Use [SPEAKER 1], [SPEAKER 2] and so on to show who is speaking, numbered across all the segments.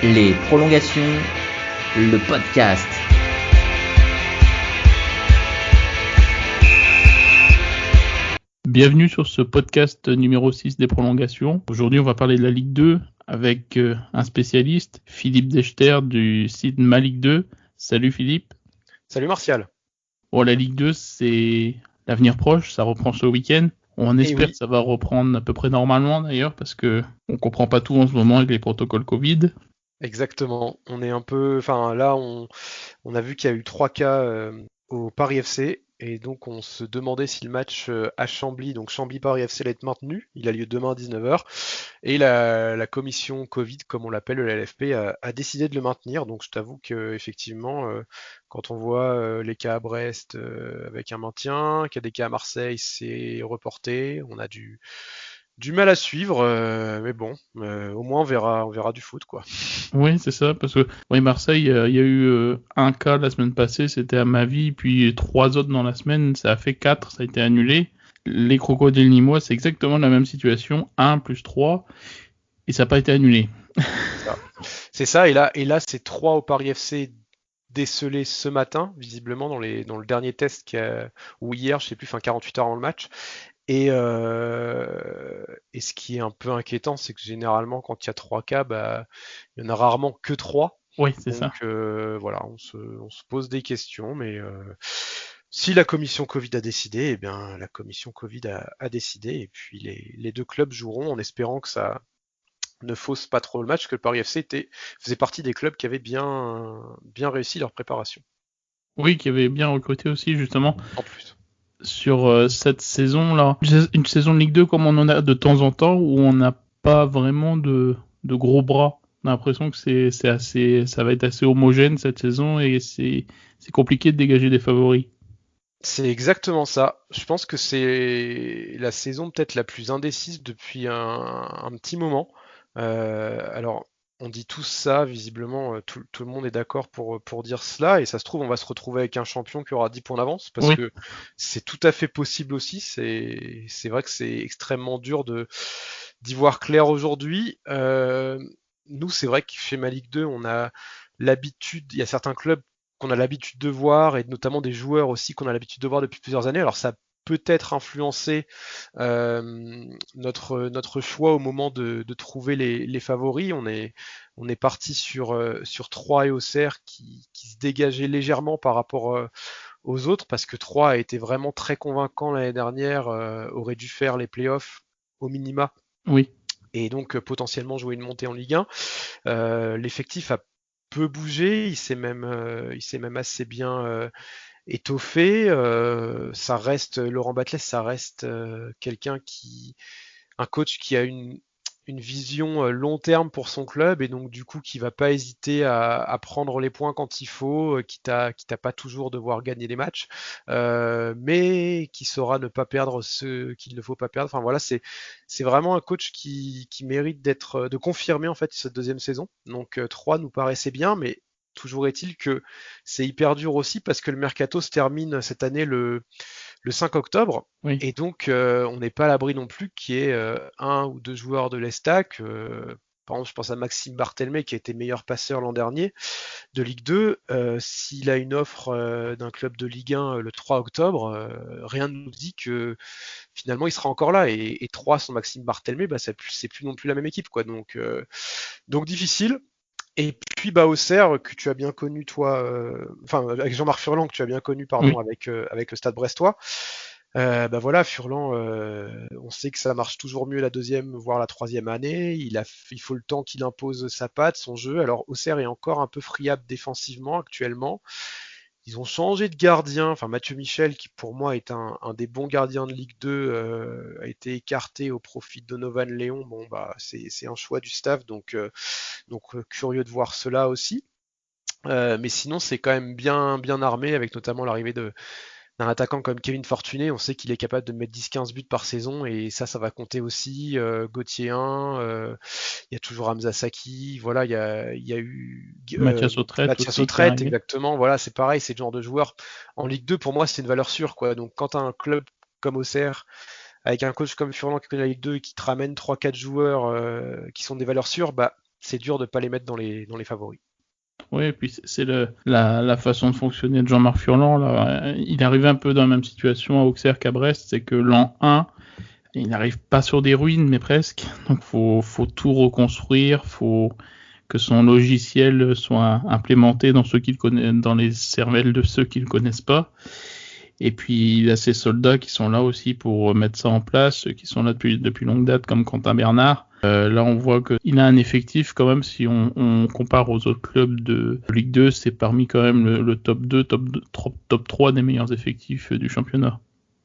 [SPEAKER 1] Les prolongations, le podcast.
[SPEAKER 2] Bienvenue sur ce podcast numéro 6 des prolongations. Aujourd'hui, on va parler de la Ligue 2 avec un spécialiste, Philippe Dechter du site Ma Ligue 2. Salut Philippe.
[SPEAKER 3] Salut Martial.
[SPEAKER 2] Bon, la Ligue 2, c'est l'avenir proche, ça reprend ce week-end. On espère que ça va reprendre à peu près normalement d'ailleurs, parce que on comprend pas tout en ce moment avec les protocoles Covid.
[SPEAKER 3] Exactement. On est un peu, là, on a vu qu'il y a eu 3 cas au Paris FC, et donc on se demandait si le match à Chambly, donc Chambly-Paris FC, allait être maintenu. Il a lieu demain à 19h, et la commission Covid, comme on l'appelle, le LFP, a décidé de le maintenir. Donc je t'avoue que effectivement, quand on voit les cas à Brest avec un maintien, qu'il y a des cas à Marseille, c'est reporté. On a du mal à suivre, mais bon, au moins on verra du foot, quoi.
[SPEAKER 2] Oui, c'est ça, parce que Marseille, il y a eu un cas la semaine passée, c'était à Mavie, puis 3 autres dans la semaine, ça a fait 4, ça a été annulé. Les Crocodiles Nîmois, c'est exactement la même situation, 1 plus 3, et ça n'a pas été annulé.
[SPEAKER 3] C'est ça, et là c'est 3 au Paris FC décelés ce matin, visiblement dans le dernier test ou hier, je sais plus, 48 heures avant le match. Et ce qui est un peu inquiétant, c'est que généralement, quand il y a 3 cas, il y en a rarement que 3.
[SPEAKER 2] Oui, c'est
[SPEAKER 3] Donc
[SPEAKER 2] ça.
[SPEAKER 3] voilà, on se pose des questions, mais si la commission Covid a décidé, eh bien la commission Covid a décidé, et puis les deux clubs joueront en espérant que ça ne fausse pas trop le match, que le Paris FC faisait partie des clubs qui avaient bien réussi leur préparation.
[SPEAKER 2] Oui, qui avait bien recruté aussi, justement.
[SPEAKER 3] En plus.
[SPEAKER 2] Sur cette saison-là, une saison de Ligue 2 comme on en a de temps en temps, où on n'a pas vraiment de gros bras. On a l'impression que ça va être assez homogène cette saison, et c'est compliqué de dégager des favoris.
[SPEAKER 3] C'est exactement ça. Je pense que c'est la saison peut-être la plus indécise depuis un petit moment. Alors, on dit tous ça, visiblement, tout le monde est d'accord pour dire cela, et ça se trouve, on va se retrouver avec un champion qui aura 10 points d'avance, parce
[SPEAKER 2] Oui.
[SPEAKER 3] que c'est tout à fait possible aussi. C'est vrai que c'est extrêmement dur d'y voir clair aujourd'hui. Nous, c'est vrai que chez Ma Ligue 2, on a l'habitude, il y a certains clubs qu'on a l'habitude de voir, et notamment des joueurs aussi qu'on a l'habitude de voir depuis plusieurs années. Alors ça a peut-être influencé notre choix au moment de trouver les favoris. On est parti sur Troyes et Auxerre qui se dégageaient légèrement par rapport aux autres, parce que Troyes a été vraiment très convaincant l'année dernière, aurait dû faire les playoffs au minima.
[SPEAKER 2] Oui.
[SPEAKER 3] Et donc potentiellement jouer une montée en Ligue 1. L'effectif a peu bougé, il s'est même assez bien étoffé. Ça reste Laurent Batles, ça reste un coach qui a une vision long terme pour son club, et donc du coup qui va pas hésiter à prendre les points quand il faut, quitte à pas toujours devoir gagner les matchs, mais qui saura ne pas perdre ceux qu'il ne faut pas perdre. Enfin voilà, c'est vraiment un coach qui mérite de confirmer en fait cette deuxième saison. Donc 3 nous paraissait bien, mais toujours est-il que c'est hyper dur aussi, parce que le mercato se termine cette année le 5 octobre.
[SPEAKER 2] Oui.
[SPEAKER 3] Et donc, on n'est pas à l'abri non plus qu'il y ait un ou deux joueurs de l'Estac. Par exemple, je pense à Maxime Barthelmé, qui a été meilleur passeur l'an dernier de Ligue 2. S'il a une offre d'un club de Ligue 1 le 3 octobre, rien ne nous dit que finalement il sera encore là. Et 3 sans Maxime Barthelmé, c'est plus non plus la même équipe, quoi. Donc difficile. Et puis Auxerre, que tu as bien connu toi, avec Jean-Marc Furlan, que tu as bien connu, pardon,
[SPEAKER 2] Oui.
[SPEAKER 3] avec le Stade Brestois. Voilà, Furlan, on sait que ça marche toujours mieux la deuxième, voire la troisième année. Il faut le temps qu'il impose sa patte, son jeu. Alors Auxerre est encore un peu friable défensivement actuellement. Ils ont changé de gardien. Enfin, Mathieu Michel, qui pour moi est un des bons gardiens de Ligue 2, a été écarté au profit de Donovan Léon. Bon, c'est un choix du staff, donc curieux de voir cela aussi. Mais sinon, c'est quand même bien armé, avec notamment l'arrivée d'un attaquant comme Kevin Fortuné. On sait qu'il est capable de mettre 10-15 buts par saison, et ça va compter aussi. Gauthier 1, il y a toujours Hamza Saki, voilà, il y a eu
[SPEAKER 2] Mathias Autrette
[SPEAKER 3] Mathias
[SPEAKER 2] aussi,
[SPEAKER 3] Autrette, exactement. Voilà, c'est pareil, c'est le genre de joueur en Ligue 2, pour moi, c'est une valeur sûre, quoi. Donc quand tu as un club comme Auxerre, avec un coach comme Furlan qui connaît la Ligue 2 et qui te ramène 3-4 joueurs qui sont des valeurs sûres, c'est dur de pas les mettre dans les favoris.
[SPEAKER 2] Oui, et puis c'est la façon de fonctionner de Jean-Marc Furlan. Là. Il est arrivé un peu dans la même situation à Auxerre qu'à Brest, c'est que l'an 1, il n'arrive pas sur des ruines, mais presque. Donc faut tout reconstruire, faut que son logiciel soit implémenté dans dans les cervelles de ceux qui le connaissent pas. Et puis il a ses soldats qui sont là aussi pour mettre ça en place, ceux qui sont là depuis longue date comme Quentin Bernard. Là on voit qu'il a un effectif quand même, si on compare aux autres clubs de Ligue 2, c'est parmi quand même le top 2, top 3 des meilleurs effectifs du championnat.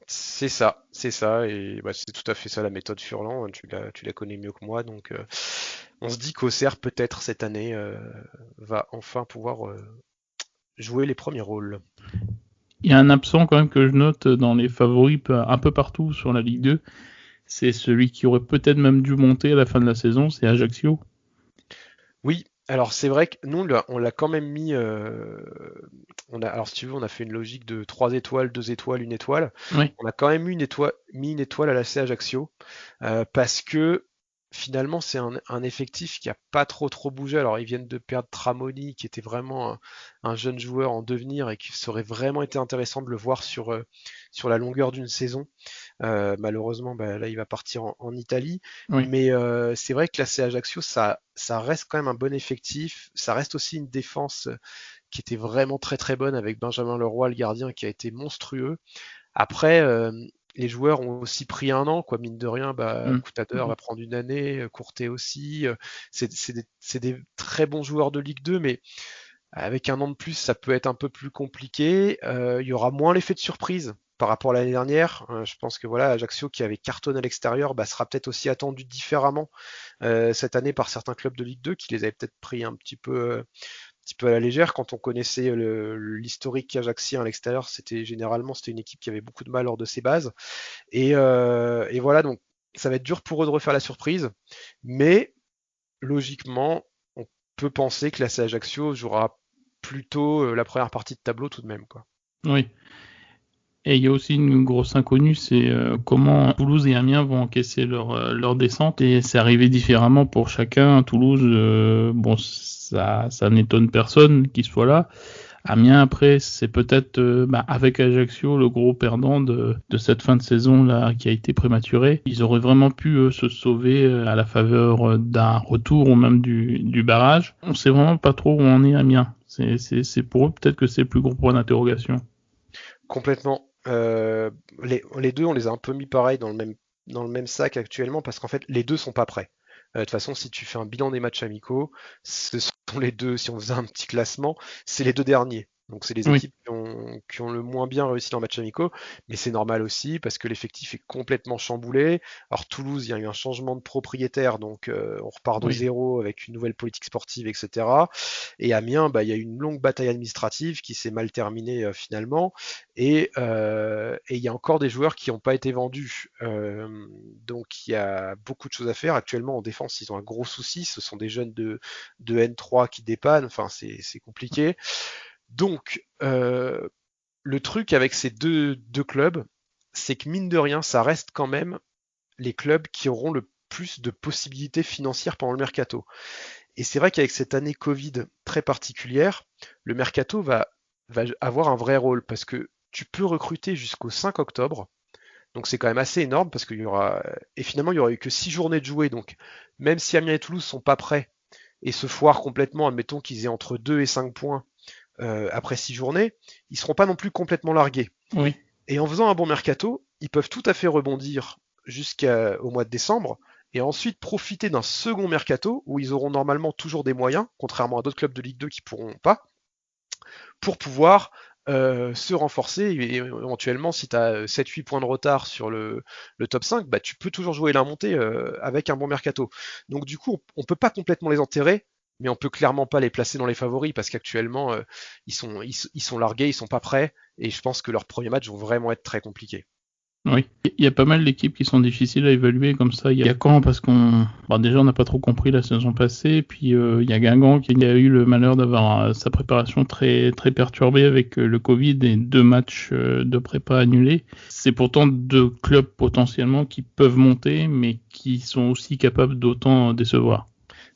[SPEAKER 3] C'est ça, et c'est tout à fait ça la méthode Furlan, tu la connais mieux que moi, donc on se dit qu'Auxerre peut-être cette année va enfin pouvoir jouer les premiers rôles.
[SPEAKER 2] Il y a un absent quand même que je note dans les favoris un peu partout sur la Ligue 2, c'est celui qui aurait peut-être même dû monter à la fin de la saison, c'est Ajaccio.
[SPEAKER 3] Oui, alors c'est vrai que nous on l'a quand même mis. Alors si tu veux, on a fait une logique de 3 étoiles, 2 étoiles, 1 étoile.
[SPEAKER 2] Oui.
[SPEAKER 3] On a quand même mis une étoile à l'AC Ajaccio parce que finalement c'est un effectif qui a pas trop bougé. Alors ils viennent de perdre Tramoni, qui était vraiment un jeune joueur en devenir et qui serait vraiment été intéressant de le voir sur la longueur d'une saison. Malheureusement, là, il va partir en Italie.
[SPEAKER 2] Oui.
[SPEAKER 3] Mais c'est vrai que l'AC Ajaccio, ça reste quand même un bon effectif. Ça reste aussi une défense qui était vraiment très bonne avec Benjamin Leroy, le gardien, qui a été monstrueux. Après, les joueurs ont aussi pris un an, quoi, mine de rien. Coutader va prendre une année, Courtet aussi. C'est des très bons joueurs de Ligue 2, mais avec un an de plus, ça peut être un peu plus compliqué. Il y aura moins l'effet de surprise par rapport à l'année dernière. Je pense que voilà, Ajaccio qui avait cartonné à l'extérieur sera peut-être aussi attendu différemment cette année par certains clubs de Ligue 2 qui les avaient peut-être pris un petit peu à la légère. Quand on connaissait l'historique ajaxien à l'extérieur, c'était une équipe qui avait beaucoup de mal lors de ses bases. Et voilà, donc ça va être dur pour eux de refaire la surprise, mais logiquement, on peut penser que l'AC Ajaccio jouera plutôt la première partie de tableau tout de même, quoi.
[SPEAKER 2] Oui. Et il y a aussi une grosse inconnue, c'est comment Toulouse et Amiens vont encaisser leur descente. Et c'est arrivé différemment pour chacun. Toulouse, ça n'étonne personne qu'il soit là. Amiens, après, c'est peut-être avec Ajaccio le gros perdant de cette fin de saison là qui a été prématurée. Ils auraient vraiment pu se sauver à la faveur d'un retour ou même du barrage. On sait vraiment pas trop où on est Amiens. C'est pour eux peut-être que c'est le plus gros point d'interrogation.
[SPEAKER 3] Complètement. Les deux, on les a un peu mis pareil dans le même sac actuellement parce qu'en fait, les deux sont pas prêts. De toute façon, si tu fais un bilan des matchs amicaux, ce sont les deux, si on faisait un petit classement, c'est les deux derniers. Donc c'est les équipes qui ont le moins bien réussi dans les matchs amicaux, mais c'est normal aussi parce que l'effectif est complètement chamboulé. Alors Toulouse, il y a eu un changement de propriétaire, donc on repart de zéro avec une nouvelle politique sportive, etc. Et Amiens, il y a eu une longue bataille administrative qui s'est mal terminée finalement, et il y a encore des joueurs qui n'ont pas été vendus. Donc il y a beaucoup de choses à faire. Actuellement en défense, ils ont un gros souci. Ce sont des jeunes de N3 qui dépannent. Enfin, c'est compliqué. Donc, le truc avec ces deux clubs, c'est que mine de rien, ça reste quand même les clubs qui auront le plus de possibilités financières pendant le mercato. Et c'est vrai qu'avec cette année Covid très particulière, le mercato va avoir un vrai rôle parce que tu peux recruter jusqu'au 5 octobre. Donc c'est quand même assez énorme parce qu'il y aura eu que 6 journées de jouer. Donc même si Amiens et Toulouse sont pas prêts et se foirent complètement, admettons qu'ils aient entre 2 et 5 points après 6 journées, ils seront pas non plus complètement largués.
[SPEAKER 2] Oui.
[SPEAKER 3] Et en faisant un bon mercato, ils peuvent tout à fait rebondir jusqu'au mois de décembre et ensuite profiter d'un second mercato où ils auront normalement toujours des moyens, contrairement à d'autres clubs de Ligue 2 qui pourront pas, pour pouvoir se renforcer et éventuellement si tu as 7-8 points de retard sur le top 5, tu peux toujours jouer la montée avec un bon mercato. Donc du coup, on peut pas complètement les enterrer, mais on peut clairement pas les placer dans les favoris parce qu'actuellement ils sont largués, ils sont pas prêts et je pense que leurs premiers matchs vont vraiment être très compliqués.
[SPEAKER 2] Oui, il y a pas mal d'équipes qui sont difficiles à évaluer comme ça. Il y a Caen parce déjà on n'a pas trop compris la saison passée, puis il y a Guingamp qui a eu le malheur d'avoir sa préparation très très perturbée avec le Covid et 2 matchs de prépa annulés. C'est pourtant 2 clubs potentiellement qui peuvent monter, mais qui sont aussi capables d'autant décevoir.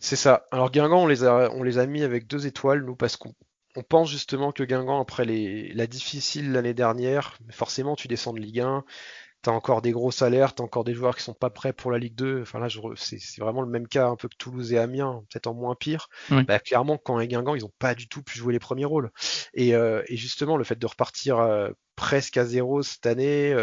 [SPEAKER 3] C'est ça. Alors Guingamp, on les a mis avec 2 étoiles, nous, parce qu'on pense justement que Guingamp, après la difficile l'année dernière, forcément tu descends de Ligue 1, t'as encore des gros salaires, t'as encore des joueurs qui sont pas prêts pour la Ligue 2. Enfin là, c'est vraiment le même cas un peu que Toulouse et Amiens, peut-être en moins pire.
[SPEAKER 2] Oui.
[SPEAKER 3] Bah, clairement, quand et Guingamp, ils ont pas du tout pu jouer les premiers rôles. Et justement, le fait de repartir presque à zéro cette année,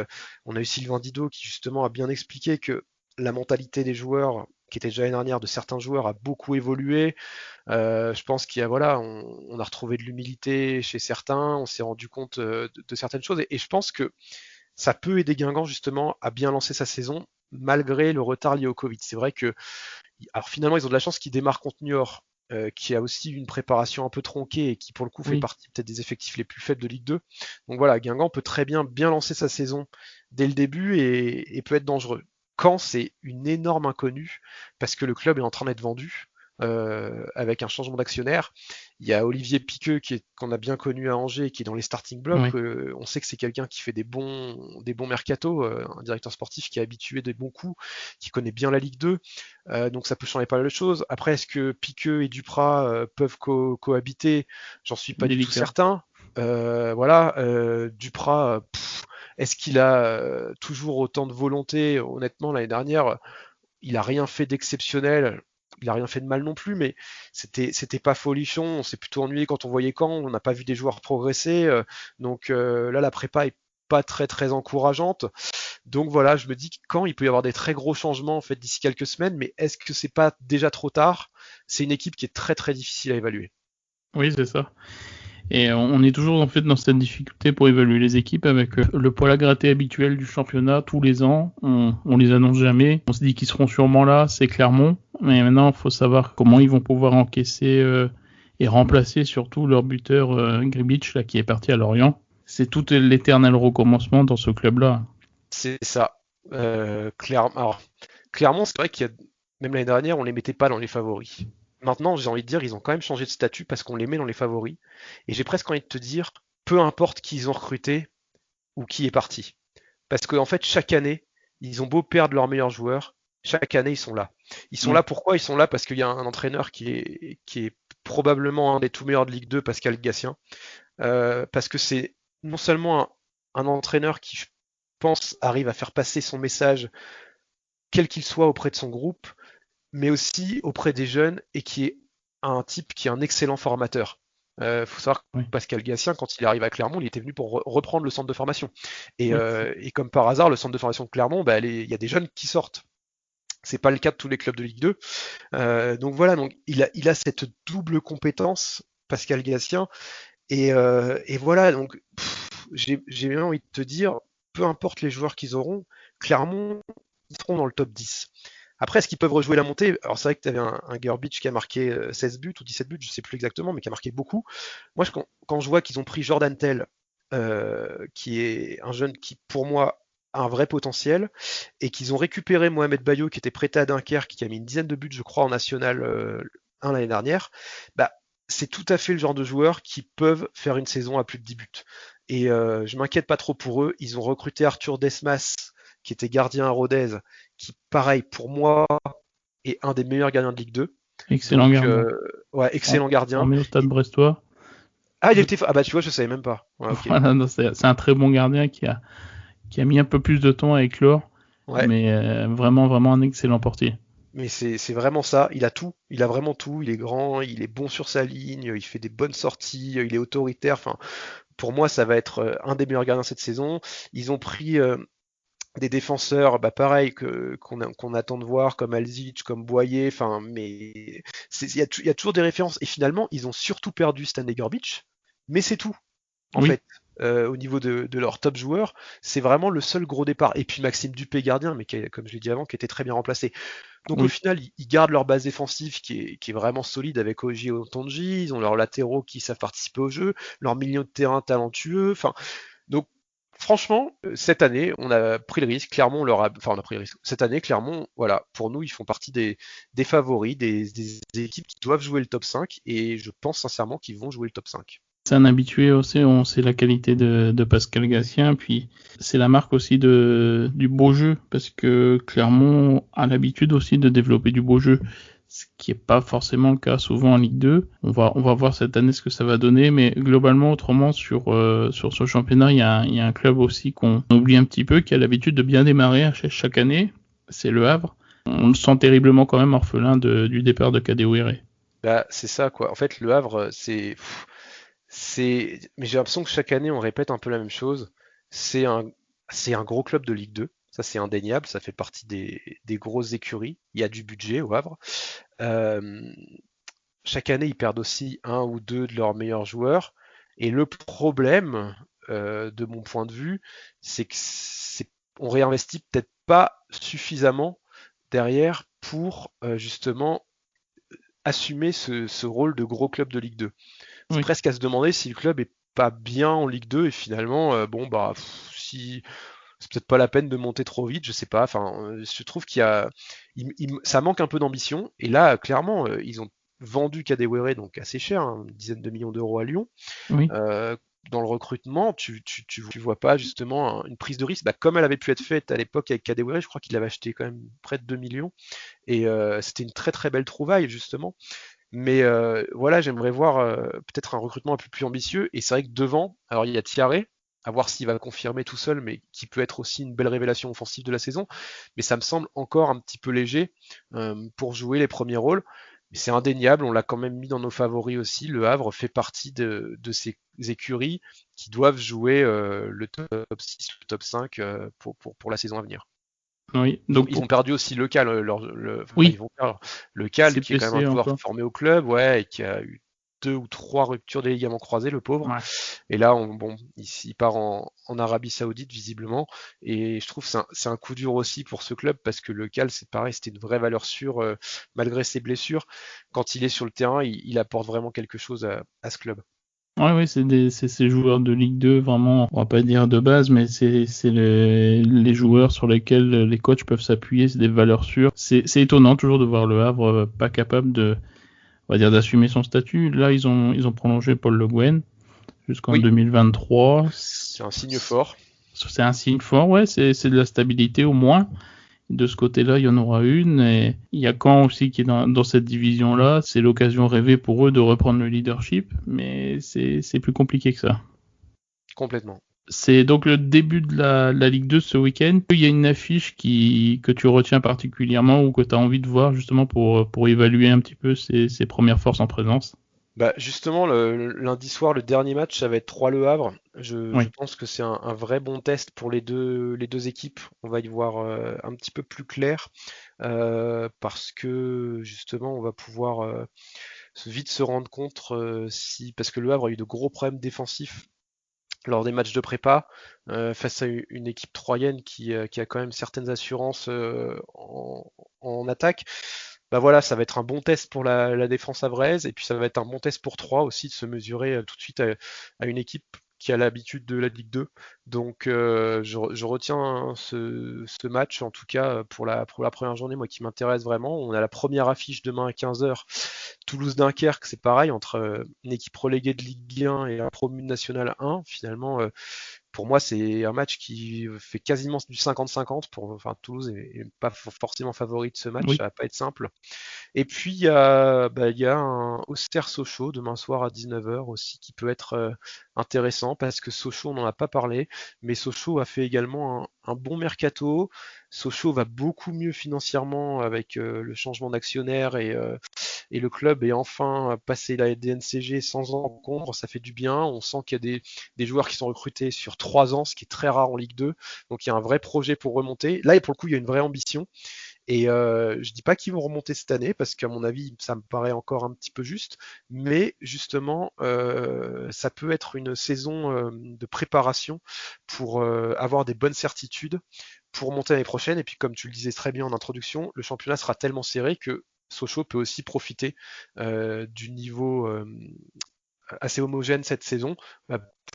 [SPEAKER 3] on a eu Sylvain Didot qui justement a bien expliqué que la mentalité des joueurs, qui était déjà l'année dernière de certains joueurs, a beaucoup évolué. Je pense qu'il y a voilà, on a retrouvé de l'humilité chez certains, on s'est rendu compte de certaines choses, et je pense que ça peut aider Guingamp justement à bien lancer sa saison malgré le retard lié au Covid. C'est vrai que, alors finalement, ils ont de la chance qu'ils démarrent contre Niort, qui a aussi une préparation un peu tronquée et qui pour le coup fait
[SPEAKER 2] Oui.
[SPEAKER 3] partie peut-être des effectifs les plus faibles de Ligue 2. Donc voilà, Guingamp peut très bien lancer sa saison dès le début et peut être dangereux. Caen, c'est une énorme inconnue parce que le club est en train d'être vendu avec un changement d'actionnaire. Il y a Olivier Piqueux qu'on a bien connu à Angers, qui est dans les starting blocks.
[SPEAKER 2] Oui.
[SPEAKER 3] On sait que c'est quelqu'un qui fait des bons mercatos, un directeur sportif qui est habitué des bons coups, qui connaît bien la Ligue 2. Donc ça peut changer pas mal de choses. Après, est-ce que Piqueux et Duprat peuvent cohabiter? J'en suis pas du tout
[SPEAKER 2] Délicat.
[SPEAKER 3] certain. Voilà, Duprat, est-ce qu'il a toujours autant de volonté? Honnêtement, l'année dernière, il a rien fait d'exceptionnel. Il a rien fait de mal non plus, mais c'était pas folichon. On s'est plutôt ennuyé quand on voyait Caen. On n'a pas vu des joueurs progresser. Donc là, la prépa est pas très encourageante. Donc voilà, je me dis que Caen, il peut y avoir des très gros changements en fait d'ici quelques semaines, mais est-ce que c'est pas déjà trop tard? C'est une équipe qui est très difficile à évaluer.
[SPEAKER 2] Oui, c'est ça. Et on est toujours en fait dans cette difficulté pour évaluer les équipes avec le poil à gratter habituel du championnat tous les ans. On les annonce jamais. On se dit qu'ils seront sûrement là, c'est Clermont. Mais maintenant, il faut savoir comment ils vont pouvoir encaisser et remplacer surtout leur buteur Gribic là qui est parti à Lorient. C'est tout l'éternel recommencement dans ce club-là.
[SPEAKER 3] C'est ça. Alors, Clermont, c'est vrai qu'il y a, même l'année dernière, on les mettait pas dans les favoris. Maintenant, j'ai envie de dire, ils ont quand même changé de statut parce qu'on les met dans les favoris. Et j'ai presque envie de te dire, peu importe qui ils ont recruté ou qui est parti. Parce qu'en fait, chaque année, ils ont beau perdre leurs meilleurs joueurs, chaque année, ils sont là. Ils sont
[SPEAKER 2] Oui.
[SPEAKER 3] là pourquoi? Ils sont là parce qu'il y a un entraîneur qui est probablement un des tout meilleurs de Ligue 2, Pascal Gatien. Parce que c'est non seulement un entraîneur qui, je pense, arrive à faire passer son message, quel qu'il soit, auprès de son groupe, mais aussi auprès des jeunes, et qui est un type qui est un excellent formateur. Faut savoir que
[SPEAKER 2] Oui.
[SPEAKER 3] Pascal Gatien, quand il arrive à Clermont, il était venu pour reprendre le centre de formation. Et,
[SPEAKER 2] Oui.
[SPEAKER 3] et comme par hasard, le centre de formation de Clermont, bah, il y a des jeunes qui sortent. C'est pas le cas de tous les clubs de Ligue 2. Donc voilà, donc il a cette double compétence, Pascal Gatien. Et voilà, donc j'ai bien envie de te dire, peu importe les joueurs qu'ils auront, Clermont, ils seront dans le top 10. Après, est-ce qu'ils peuvent rejouer la montée? Alors c'est vrai que tu avais un Gerbic qui a marqué 16 buts ou 17 buts, je sais plus exactement, mais qui a marqué beaucoup. Moi, quand je vois qu'ils ont pris Jordan Tell, qui est un jeune qui, pour moi, a un vrai potentiel, et qu'ils ont récupéré Mohamed Bayo, qui était prêté à Dunkerque, qui a mis une dizaine de buts, je crois, en National 1 l'année dernière, bah, c'est tout à fait le genre de joueurs qui peuvent faire une saison à plus de 10 buts. Et je m'inquiète pas trop pour eux. Ils ont recruté Arthur Desmas, qui était gardien à Rodez, qui, pareil, pour moi, est un des meilleurs gardiens de Ligue 2.
[SPEAKER 2] Excellent
[SPEAKER 3] Donc,
[SPEAKER 2] gardien.
[SPEAKER 3] ouais, excellent gardien.
[SPEAKER 2] Formé au Stade Brestois.
[SPEAKER 3] Ah, ah bah tu vois, je savais même pas. Ouais, ok.
[SPEAKER 2] Voilà, non, c'est un très bon gardien qui a mis un peu plus de temps à éclore,
[SPEAKER 3] Ouais,
[SPEAKER 2] mais vraiment un excellent portier.
[SPEAKER 3] mais c'est vraiment ça. Il a tout. Il a vraiment tout. Il est grand, il est bon sur sa ligne, il fait des bonnes sorties, il est autoritaire. Enfin, pour moi, ça va être un des meilleurs gardiens cette saison. Ils ont pris des défenseurs, bah pareil, qu'on attend de voir, comme Alzic, comme Boyer, enfin, mais il y a toujours des références. Et finalement, ils ont surtout perdu Stanley Gerbic, mais c'est tout, en
[SPEAKER 2] Oui,
[SPEAKER 3] fait. Au niveau de leurs top joueurs, c'est vraiment le seul gros départ. Et puis Maxime Dupé, gardien, mais comme je l'ai dit avant, qui était très bien remplacé. Donc au
[SPEAKER 2] oui.
[SPEAKER 3] final, ils gardent leur base défensive qui est vraiment solide avec Oji et Otonji, ils ont leurs latéraux qui savent participer au jeu, leur milieu de terrain talentueux, enfin, donc franchement, cette année, on a pris le risque. Clermont enfin, on a pris le risque. Cette année, Clermont, voilà, pour nous, ils font partie des favoris, des équipes qui doivent jouer le top 5, et je pense sincèrement qu'ils vont jouer le top 5.
[SPEAKER 2] C'est un habitué aussi, on sait la qualité de Pascal Gatien, puis c'est la marque aussi du beau jeu, parce que Clermont a l'habitude aussi de développer du beau jeu, ce qui est pas forcément le cas souvent en Ligue 2. On va voir cette année ce que ça va donner, mais globalement, autrement, sur ce championnat, il y a un club aussi qu'on oublie un petit peu, qui a l'habitude de bien démarrer chaque année, c'est Le Havre. On le sent terriblement quand même orphelin du départ de Kadewere.
[SPEAKER 3] Bah, c'est ça, quoi. En fait, Le Havre, mais j'ai l'impression que chaque année, on répète un peu la même chose. C'est un gros club de Ligue 2. Ça, c'est indéniable. Ça fait partie des grosses écuries. Il y a du budget au Havre. Euh, Chaque année, ils perdent aussi un ou deux de leurs meilleurs joueurs. Et le problème, de mon point de vue, c'est que on réinvestit peut-être pas suffisamment derrière pour justement assumer ce rôle de gros club de Ligue 2. C'est
[SPEAKER 2] Oui.
[SPEAKER 3] presque à se demander si le club est pas bien en Ligue 2 et finalement, si c'est peut-être pas la peine de monter trop vite, je sais pas. Enfin, je trouve ça manque un peu d'ambition. Et là, clairement, ils ont vendu Kadewere donc assez cher, hein, une dizaine de millions d'euros à Lyon.
[SPEAKER 2] Oui.
[SPEAKER 3] Dans le recrutement, tu vois pas justement une prise de risque, comme elle avait pu être faite à l'époque avec Kadewere, je crois qu'il avait acheté quand même près de 2 millions. Et c'était une très très belle trouvaille justement. Mais voilà, j'aimerais voir peut-être un recrutement un peu plus ambitieux. Et c'est vrai que devant, alors il y a Thiaré, à voir s'il va confirmer tout seul, mais qui peut être aussi une belle révélation offensive de la saison. Mais ça me semble encore un petit peu léger pour jouer les premiers rôles. Mais c'est indéniable, on l'a quand même mis dans nos favoris aussi. Le Havre fait partie de ces écuries qui doivent jouer le top 6, le top 5 pour la saison à venir.
[SPEAKER 2] Oui. Donc
[SPEAKER 3] Ils ont perdu aussi le Cal,
[SPEAKER 2] oui.
[SPEAKER 3] ils vont perdre le Cal
[SPEAKER 2] C'est
[SPEAKER 3] qui est quand même un joueur
[SPEAKER 2] encore.
[SPEAKER 3] formé au club, ouais, et qui a eu 2 ou 3 ruptures des ligaments croisés, le pauvre.
[SPEAKER 2] Ouais.
[SPEAKER 3] Et là, il part en Arabie Saoudite visiblement, et je trouve que c'est un coup dur aussi pour ce club parce que le Cal, c'est pareil, c'était une vraie valeur sûre malgré ses blessures. Quand il est sur le terrain, il apporte vraiment quelque chose à ce club.
[SPEAKER 2] Ouais, c'est ces joueurs de Ligue 2, vraiment, on va pas dire de base, mais c'est les joueurs sur lesquels les coachs peuvent s'appuyer, c'est des valeurs sûres. C'est étonnant toujours de voir le Havre pas capable on va dire, d'assumer son statut. Là, ils ont prolongé Paul Le Guen jusqu'en
[SPEAKER 3] Oui.
[SPEAKER 2] 2023.
[SPEAKER 3] C'est un signe fort.
[SPEAKER 2] C'est un signe fort, ouais, c'est de la stabilité au moins. De ce côté-là, il y en aura une. Et il y a Caen aussi qui est dans cette division-là. C'est l'occasion rêvée pour eux de reprendre le leadership, mais c'est plus compliqué que ça.
[SPEAKER 3] Complètement.
[SPEAKER 2] C'est donc le début de la Ligue 2 ce week-end. Il y a une affiche que tu retiens particulièrement ou que tu as envie de voir justement pour évaluer un petit peu ses premières forces en présence.
[SPEAKER 3] Justement, le lundi soir, le dernier match, ça va être 3 Le Havre. Je pense que c'est un vrai bon test pour les deux équipes. On va y voir un petit peu plus clair parce que justement, on va pouvoir vite se rendre compte parce que Le Havre a eu de gros problèmes défensifs lors des matchs de prépa face à une équipe troyenne qui a quand même certaines assurances en attaque. Voilà, ça va être un bon test pour la défense havraise et puis ça va être un bon test pour Troyes aussi de se mesurer tout de suite à une équipe qui a l'habitude de la Ligue 2. Donc je retiens ce match en tout cas pour la première journée, moi qui m'intéresse vraiment. On a la première affiche demain à 15h. Toulouse-Dunkerque, c'est pareil, entre une équipe reléguée de Ligue 1 et un promu de National 1. Finalement, pour moi, c'est un match qui fait quasiment du 50-50. Toulouse est pas forcément favori de ce match,
[SPEAKER 2] Oui.
[SPEAKER 3] ça va pas être simple. Et puis, il y a un Auxerre-Sochaux demain soir à 19h aussi qui peut être intéressant parce que Sochaux, on n'en a pas parlé, mais Sochaux a fait également un bon mercato. Sochaux va beaucoup mieux financièrement avec le changement d'actionnaire et le club est enfin passé la DNCG sans encombre, ça fait du bien. On sent qu'il y a des joueurs qui sont recrutés sur 3 ans, ce qui est très rare en Ligue 2. Donc il y a un vrai projet pour remonter. Là, pour le coup, il y a une vraie ambition. Et je dis pas qu'ils vont remonter cette année parce qu'à mon avis, ça me paraît encore un petit peu juste. Mais justement, ça peut être une saison de préparation pour avoir des bonnes certitudes pour monter l'année prochaine. Et puis, comme tu le disais très bien en introduction, le championnat sera tellement serré que Sochaux peut aussi profiter du niveau assez homogène cette saison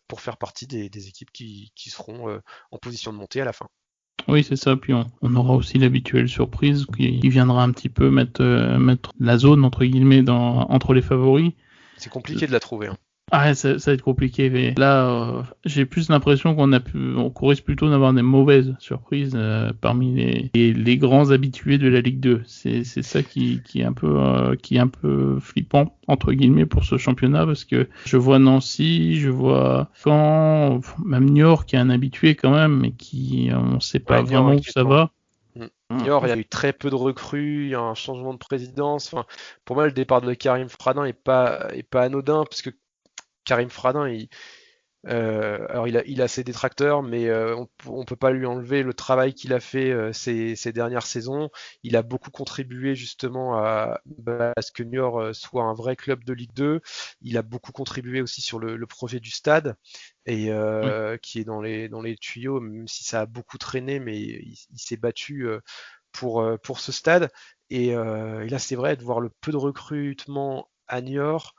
[SPEAKER 3] pour faire partie des équipes qui seront en position de montée à la fin.
[SPEAKER 2] Oui, c'est ça. Puis on aura aussi l'habituelle surprise qui viendra un petit peu mettre la zone entre guillemets entre les favoris.
[SPEAKER 3] C'est compliqué de la trouver. Hein.
[SPEAKER 2] Ah, ça va être compliqué. Mais là, j'ai plus l'impression on risque plutôt d'avoir des mauvaises surprises parmi les grands habitués de la Ligue 2. C'est ça qui est un peu flippant entre guillemets pour ce championnat parce que je vois Nancy, je vois Caen, même Niort qui est un habitué quand même, mais qui on sait pas
[SPEAKER 3] Niort,
[SPEAKER 2] vraiment où ça va.
[SPEAKER 3] Niort, il y a eu très peu de recrues, il y a un changement de présidence. Enfin, pour moi, le départ de Karim Fradin est pas anodin, parce que Karim Fradin, alors il a ses détracteurs, mais on peut pas lui enlever le travail qu'il a fait ces dernières saisons. Il a beaucoup contribué justement à ce que Niort soit un vrai club de Ligue 2. Il a beaucoup contribué aussi sur le projet du stade et
[SPEAKER 2] Oui,
[SPEAKER 3] qui est dans les tuyaux, même si ça a beaucoup traîné, mais il s'est battu pour ce stade. Et là, c'est vrai de voir le peu de recrutement à Niort,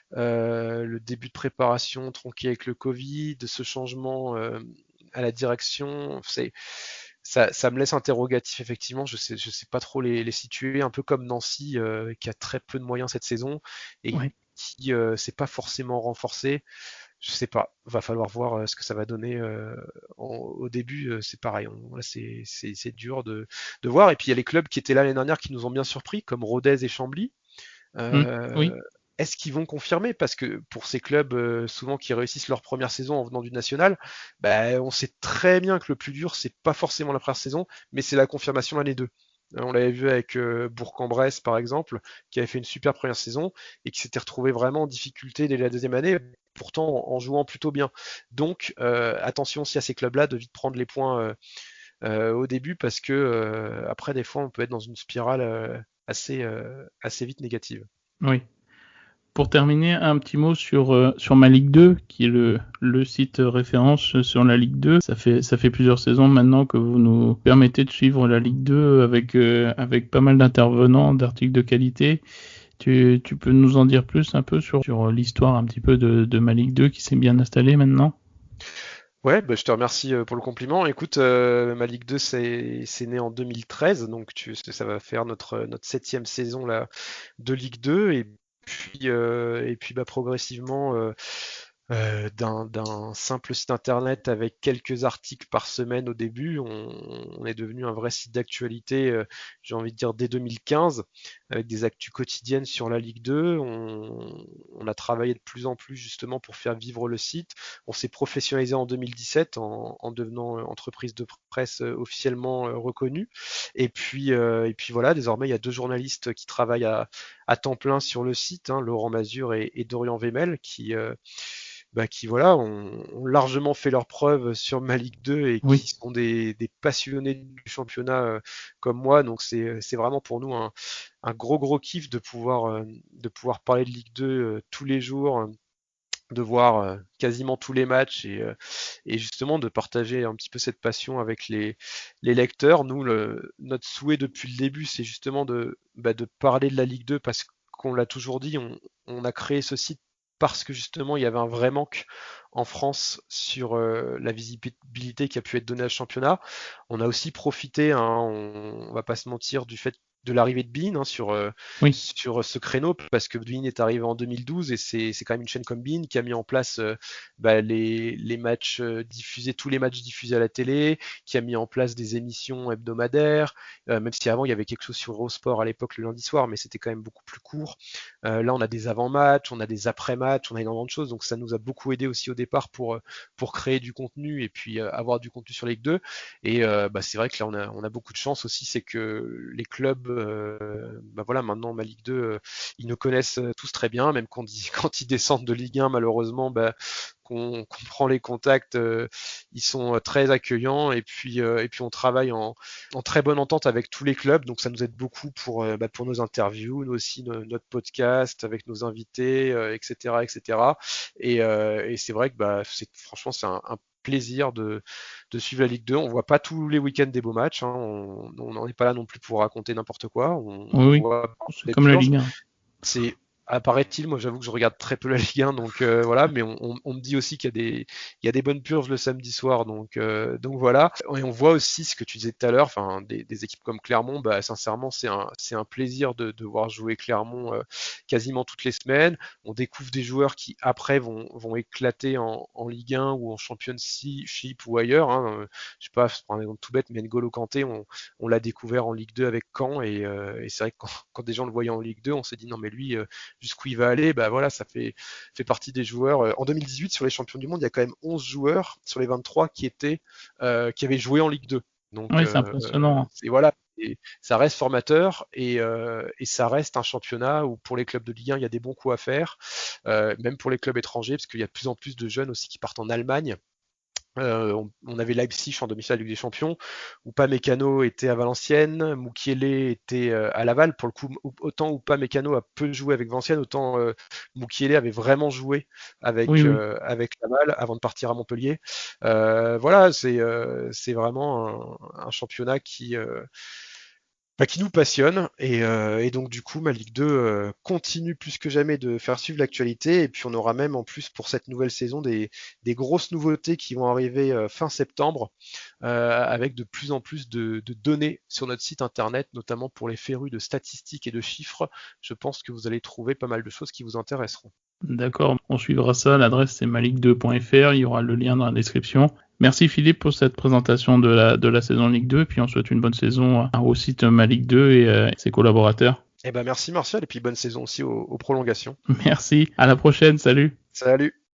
[SPEAKER 3] le début de préparation tronqué avec le Covid, ce changement à la direction, ça me laisse interrogatif effectivement. Je sais pas trop les situer, un peu comme Nancy qui a très peu de moyens cette saison et
[SPEAKER 2] oui.
[SPEAKER 3] qui s'est pas forcément renforcé. Je sais pas, va falloir voir ce que ça va donner au début. C'est pareil, là, c'est dur de voir. Et puis il y a les clubs qui étaient là l'année dernière qui nous ont bien surpris, comme Rodez et Chambly.
[SPEAKER 2] Oui.
[SPEAKER 3] Est-ce qu'ils vont confirmer? Parce que pour ces clubs, souvent qui réussissent leur première saison en venant du national, bah, on sait très bien que le plus dur, c'est pas forcément la première saison, mais c'est la confirmation l'année 2. On l'avait vu avec Bourg-en-Bresse, par exemple, qui avait fait une super première saison et qui s'était retrouvé vraiment en difficulté dès la deuxième année, pourtant en jouant plutôt bien. Donc, attention aussi à ces clubs-là de vite prendre les points au début, parce que après, des fois, on peut être dans une spirale assez vite négative.
[SPEAKER 2] Oui. Pour terminer, un petit mot sur ma Ligue 2, qui est le site référence sur la Ligue 2. Ça fait plusieurs saisons maintenant que vous nous permettez de suivre la Ligue 2 avec pas mal d'intervenants, d'articles de qualité. Tu peux nous en dire plus un peu sur l'histoire un petit peu de ma Ligue 2 qui s'est bien installée maintenant?
[SPEAKER 3] Ouais, bah, je te remercie pour le compliment. Écoute, ma Ligue 2, c'est né en 2013, donc ça va faire notre septième saison là, de Ligue 2, et puis bah, progressivement, d'un simple site internet avec quelques articles par semaine au début, on est devenu un vrai site d'actualité, j'ai envie de dire dès 2015, avec des actus quotidiennes sur la Ligue 2. On a travaillé de plus en plus justement pour faire vivre le site. On s'est professionnalisé en 2017 en devenant entreprise de presse officiellement reconnue. Et puis voilà, désormais il y a deux journalistes qui travaillent à temps plein sur le site, hein, Laurent Mazur et Dorian Vemel, qui voilà, ont largement fait leurs preuves sur ma Ligue 2 et
[SPEAKER 2] Oui,
[SPEAKER 3] qui sont des passionnés du championnat comme moi. Donc c'est vraiment pour nous un gros kiff de pouvoir parler de Ligue 2 tous les jours, de voir quasiment tous les matchs et justement de partager un petit peu cette passion avec les lecteurs. Nous, notre souhait depuis le début, c'est justement de parler de la Ligue 2, parce qu'on l'a toujours dit, on a créé ce site parce que justement il y avait un vrai manque en France sur la visibilité qui a pu être donnée à ce championnat. On a aussi profité, hein, on va pas se mentir, du fait de l'arrivée de Bein, hein,
[SPEAKER 2] oui,
[SPEAKER 3] sur ce créneau, parce que Bein est arrivé en 2012 et c'est quand même une chaîne comme Bein qui a mis en place bah, les matchs diffusés, tous les matchs diffusés à la télé, qui a mis en place des émissions hebdomadaires, même si avant il y avait quelque chose sur Eurosport à l'époque le lundi soir, mais c'était quand même beaucoup plus court. Là on a des avant-matchs, on a des après-matchs, on a énormément de choses, donc ça nous a beaucoup aidé aussi au départ pour créer du contenu et puis avoir du contenu sur Ligue 2. Et bah, c'est vrai que là on a beaucoup de chance aussi, c'est que les clubs, bah voilà, maintenant ma Ligue 2, ils nous connaissent tous très bien, même quand ils descendent de Ligue 1, malheureusement, bah, qu'on prend les contacts, ils sont très accueillants, et puis on travaille en très bonne entente avec tous les clubs, donc ça nous aide beaucoup pour nos interviews, nous aussi notre podcast avec nos invités, etc., etc. Et c'est vrai que bah, franchement c'est un plaisir de suivre la Ligue 2. On voit pas tous les week-ends des beaux matchs, hein. On n'en est pas là non plus pour raconter n'importe quoi.
[SPEAKER 2] oui,
[SPEAKER 3] On
[SPEAKER 2] oui.
[SPEAKER 3] voit
[SPEAKER 2] C'est
[SPEAKER 3] des
[SPEAKER 2] comme la
[SPEAKER 3] purges.
[SPEAKER 2] Ligue 1.
[SPEAKER 3] C'est Apparaît-il, moi j'avoue que je regarde très peu la Ligue 1, donc voilà, mais on me dit aussi qu'il y a des bonnes purges le samedi soir, donc voilà. Et on voit aussi ce que tu disais tout à l'heure, enfin des équipes comme Clermont, bah sincèrement c'est un plaisir de voir jouer Clermont quasiment toutes les semaines. On découvre des joueurs qui après vont éclater en Ligue 1 ou en Championship ou ailleurs. Hein. Je sais pas, je prends un exemple tout bête, mais N'Golo Kanté, on l'a découvert en Ligue 2 avec Caen, et c'est vrai que quand des gens le voyaient en Ligue 2, on s'est dit non mais lui jusqu'où il va aller, bah voilà, ça fait partie des joueurs. En 2018, sur les champions du monde, il y a quand même 11 joueurs sur les 23 qui avaient joué en Ligue 2. Donc,
[SPEAKER 2] Oui, c'est impressionnant.
[SPEAKER 3] et voilà, et ça reste formateur, et ça reste un championnat où pour les clubs de Ligue 1, il y a des bons coups à faire, même pour les clubs étrangers, parce qu'il y a de plus en plus de jeunes aussi qui partent en Allemagne. On avait Leipzig en demi-finale Ligue des Champions, Upamecano était à Valenciennes, Mukiele était à Laval. Pour le coup, autant Upamecano a peu joué avec Valenciennes, autant Mukiele avait vraiment joué avec Laval avant de partir à Montpellier. Voilà, c'est vraiment un championnat qui nous passionne, et donc du coup ma Ligue 2 continue plus que jamais de faire suivre l'actualité, et puis on aura même en plus pour cette nouvelle saison des grosses nouveautés qui vont arriver fin septembre, avec de plus en plus de données sur notre site internet, notamment pour les férus de statistiques et de chiffres. Je pense que vous allez trouver pas mal de choses qui vous intéresseront.
[SPEAKER 2] D'accord, on suivra ça. L'adresse c'est maligue2.fr. Il y aura le lien dans la description. Merci Philippe pour cette présentation de la saison Ligue 2. Puis on souhaite une bonne saison au site Maligue 2 et ses collaborateurs.
[SPEAKER 3] Eh ben merci Martial, et puis bonne saison aussi aux prolongations.
[SPEAKER 2] Merci. À la prochaine. Salut.
[SPEAKER 3] Salut.